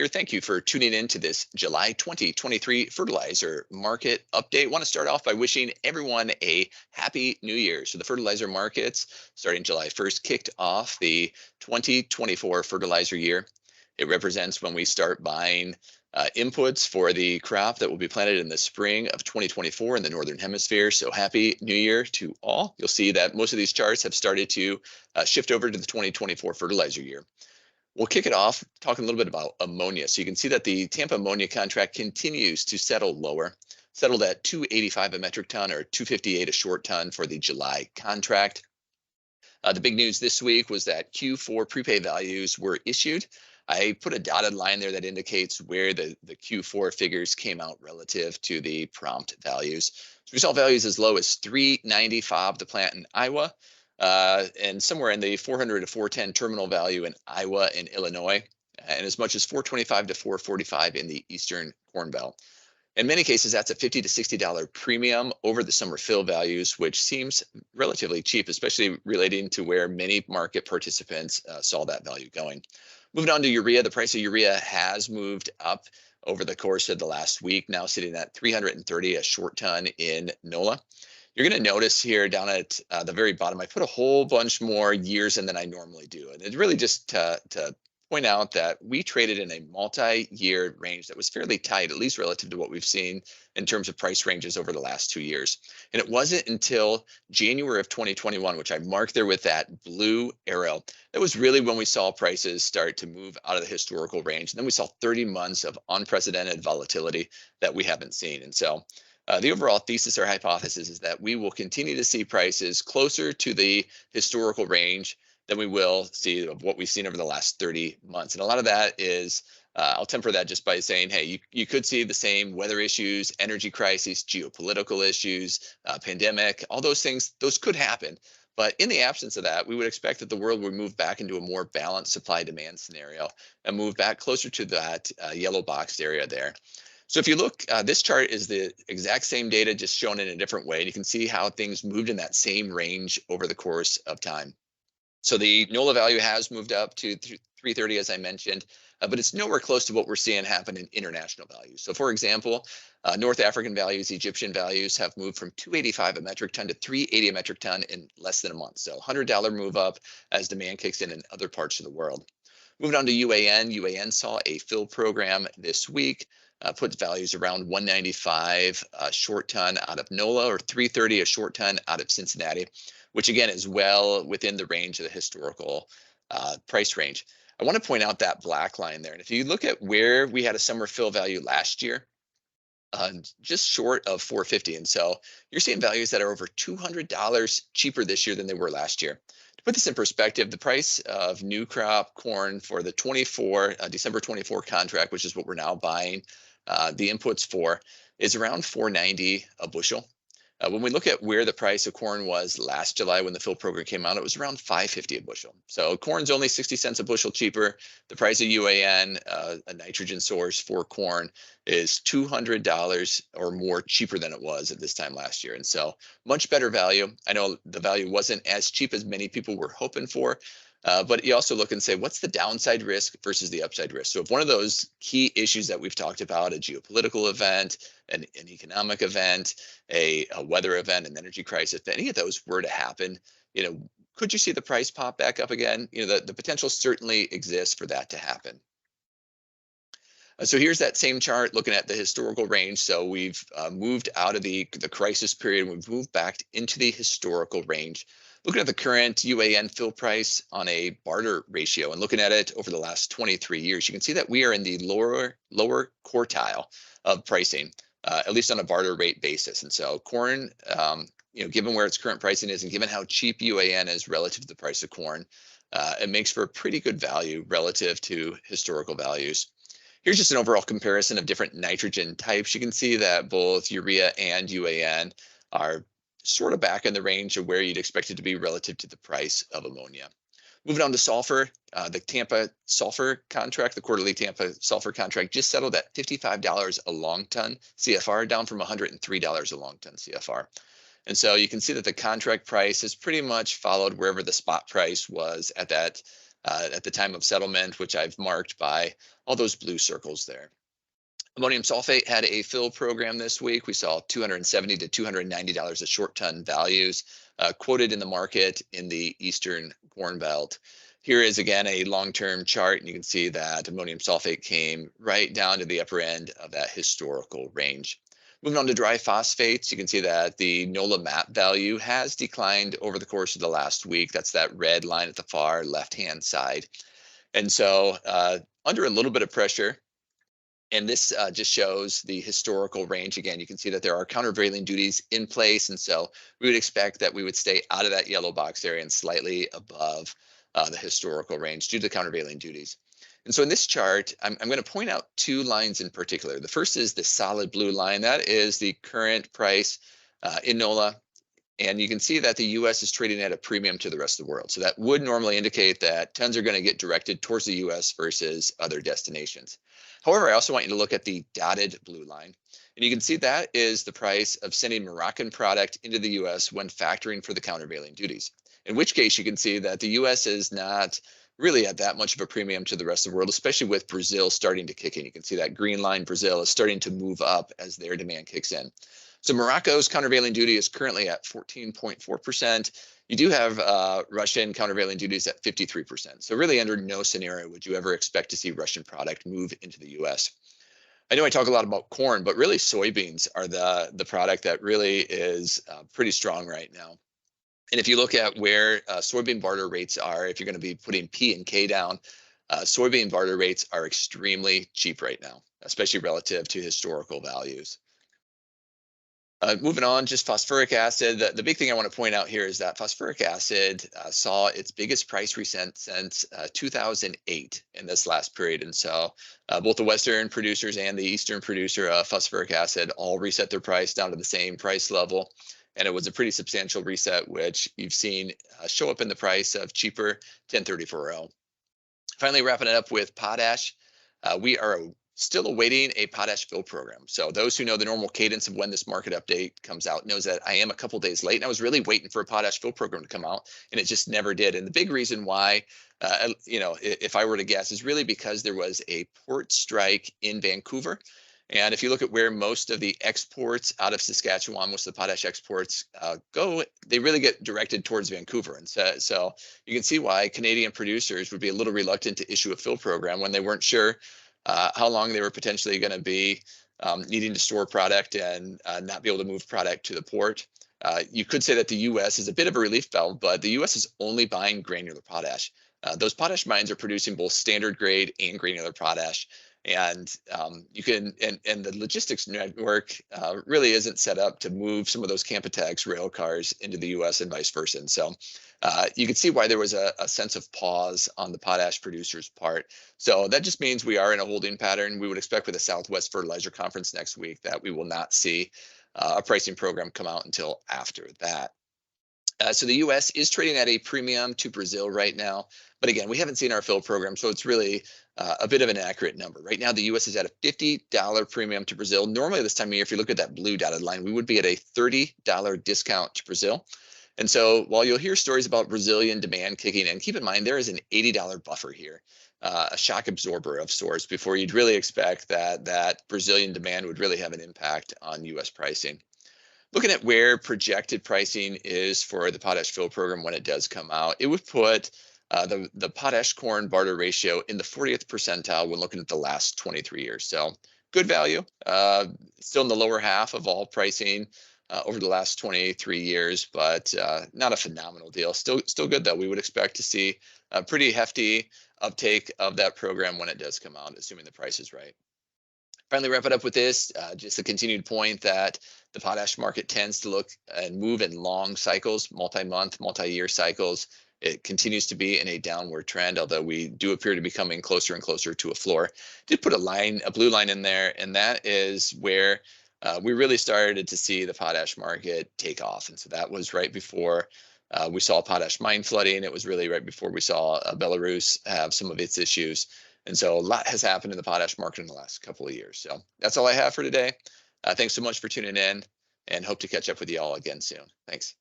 Here, thank you for tuning in to this July 2023 fertilizer market update. Want to start off by wishing everyone a happy new year. So the fertilizer markets starting July 1st kicked off the 2024 fertilizer year. It represents when we start buying inputs for the crop that will be planted in the spring of 2024 in the Northern Hemisphere. So happy new year to all. You'll see that most of these charts have started to shift over to the 2024 fertilizer year. We'll kick it off talking a little bit about ammonia. So you can see that the Tampa ammonia contract continues to settle lower, settled at 285 a metric ton or 258 a short ton for the July contract. The big news this week was that Q4 prepay values were issued. I put a dotted line there that indicates where the Q4 figures came out relative to the prompt values. So we saw values as low as 390 FOB the plant in Iowa, and somewhere in the 400 to 410 terminal value in Iowa and Illinois, and as much as 425 to 445 in the Eastern Corn Belt. In many cases, that's a $50 to $60 premium over the summer fill values, which seems relatively cheap, especially relating to where many market participants saw that value going. Moving on to urea, the price of urea has moved up over the course of the last week, now sitting at 330 a short ton in NOLA. You're going to notice here down at the very bottom, I put a whole bunch more years in than I normally do. And it's really just to point out that we traded in a multi-year range that was fairly tight, at least relative to what we've seen in terms of price ranges over the last 2 years. And it wasn't until January of 2021, which I marked there with that blue arrow, that was really when we saw prices start to move out of the historical range. And then we saw 30 months of unprecedented volatility that we haven't seen. And so the overall thesis or hypothesis is that we will continue to see prices closer to the historical range than we will see of what we've seen over the last 30 months. And a lot of that is, I'll temper that just by saying, hey, you could see the same weather issues, energy crises, geopolitical issues, pandemic, all those things, those could happen. But in the absence of that, we would expect that the world would move back into a more balanced supply-demand scenario and move back closer to that yellow boxed area there. So if you look, this chart is the exact same data, just shown in a different way. And you can see how things moved in that same range over the course of time. So the NOLA value has moved up to 330, as I mentioned, but it's nowhere close to what we're seeing happen in international values. So for example, North African values, Egyptian values have moved from 285 a metric ton to 380 a metric ton in less than a month. So $100 move up as demand kicks in other parts of the world. Moving on to UAN, UAN saw a fill program this week, put values around 195 a short ton out of NOLA or 330 a short ton out of Cincinnati, which again is well within the range of the historical price range. I want to point out that black line there. And if you look at where we had a summer fill value last year, just short of 450. And so you're seeing values that are over $200 cheaper this year than they were last year. To put this in perspective, the price of new crop corn for the December 24 contract, which is what we're now buying the inputs for, is around $4.90 a bushel. When we look at where the price of corn was last July when the fill program came out, it was around $5.50 a bushel. So corn's only 60 cents a bushel cheaper. The price of UAN, a nitrogen source for corn, is $200 or more cheaper than it was at this time last year. And so much better value. I know the value wasn't as cheap as many people were hoping for, but you also look and say, what's the downside risk versus the upside risk? So if one of those key issues that we've talked about, a geopolitical event, an economic event, a weather event, an energy crisis, if any of those were to happen, could you see the price pop back up again? The potential certainly exists for that to happen. So here's that same chart looking at the historical range. So we've moved out of the crisis period. We've moved back into the historical range. Looking at the current UAN fill price on a barter ratio and looking at it over the last 23 years, you can see that we are in the lower quartile of pricing, at least on a barter rate basis. And so corn, given where its current pricing is and given how cheap UAN is relative to the price of corn, it makes for a pretty good value relative to historical values. Here's just an overall comparison of different nitrogen types. You can see that both urea and UAN are sort of back in the range of where you'd expect it to be relative to the price of ammonia. Moving on to sulfur, the Tampa sulfur contract, the quarterly Tampa sulfur contract just settled at $55 a long ton CFR, down from $103 a long ton CFR. And so you can see that the contract price has pretty much followed wherever the spot price was at that at the time of settlement, which I've marked by all those blue circles there. Ammonium sulfate had a fill program this week. We saw $270 to $290 a short ton values quoted in the market in the Eastern Corn Belt. Here is again a long-term chart, and you can see that ammonium sulfate came right down to the upper end of that historical range. Moving on to dry phosphates, you can see that the NOLA MAP value has declined over the course of the last week. That's that red line at the far left-hand side. And so under a little bit of pressure, and this just shows the historical range. Again, you can see that there are countervailing duties in place. And so we would expect that we would stay out of that yellow box area and slightly above the historical range due to the countervailing duties. And so in this chart, I'm going to point out two lines in particular. The first is the solid blue line. That is the current price in NOLA. And you can see that the US is trading at a premium to the rest of the world. So that would normally indicate that tons are going to get directed towards the US versus other destinations. However, I also want you to look at the dotted blue line. And you can see that is the price of sending Moroccan product into the US when factoring for the countervailing duties. In which case you can see that the US is not really at that much of a premium to the rest of the world, especially with Brazil starting to kick in. You can see that green line, Brazil, is starting to move up as their demand kicks in. So Morocco's countervailing duty is currently at 14.4%. You do have Russian countervailing duties at 53%. So really under no scenario would you ever expect to see Russian product move into the US. I know I talk a lot about corn, but really soybeans are the product that really is pretty strong right now. And if you look at where soybean barter rates are, if you're going to be putting P and K down, soybean barter rates are extremely cheap right now, especially relative to historical values. Moving on, just phosphoric acid. The big thing I want to point out here is that phosphoric acid saw its biggest price reset since 2008 in this last period. And so both the Western producers and the Eastern producer of phosphoric acid all reset their price down to the same price level. And it was a pretty substantial reset, which you've seen show up in the price of cheaper 1034.0. Finally, wrapping it up with potash, we are still awaiting a potash fill program. So those who know the normal cadence of when this market update comes out knows that I am a couple days late, and I was really waiting for a potash fill program to come out, and it just never did. And the big reason why, if I were to guess, is really because there was a port strike in Vancouver. And if you look at where most of the exports out of Saskatchewan, most of the potash exports go, they really get directed towards Vancouver. And so you can see why Canadian producers would be a little reluctant to issue a fill program when they weren't sure how long they were potentially going to be needing to store product and not be able to move product to the port. You could say that the U.S. is a bit of a relief valve, but the U.S. is only buying granular potash. Those potash mines are producing both standard grade and granular potash. And you can, and the logistics network really isn't set up to move some of those Canpotex rail cars into the U.S. and vice versa. And so you can see why there was a sense of pause on the potash producers' part. So that just means we are in a holding pattern. We would expect with the Southwest Fertilizer Conference next week that we will not see a pricing program come out until after that. So the U.S. is trading at a premium to Brazil right now. But again, we haven't seen our fill program, so it's really a bit of an accurate number. Right now, the U.S. is at a $50 premium to Brazil. Normally this time of year, if you look at that blue dotted line, we would be at a $30 discount to Brazil. And so while you'll hear stories about Brazilian demand kicking in, keep in mind there is an $80 buffer here, a shock absorber of sorts, before you'd really expect that Brazilian demand would really have an impact on U.S. pricing. Looking at where projected pricing is for the potash fill program when it does come out, it would put the Potash-Corn barter ratio in the 40th percentile when looking at the last 23 years. So good value, still in the lower half of all pricing over the last 23 years, but not a phenomenal deal. Still good though. We would expect to see a pretty hefty uptake of that program when it does come out, assuming the price is right. Finally, wrap it up with this, just a continued point that the potash market tends to look and move in long cycles, multi-month, multi-year cycles. It continues to be in a downward trend, although we do appear to be coming closer and closer to a floor. Did put a blue line in there, and that is where we really started to see the potash market take off. And so that was right before we saw potash mine flooding. It was really right before we saw Belarus have some of its issues. And so a lot has happened in the potash market in the last couple of years. So that's all I have for today. Thanks so much for tuning in, and hope to catch up with you all again soon. Thanks.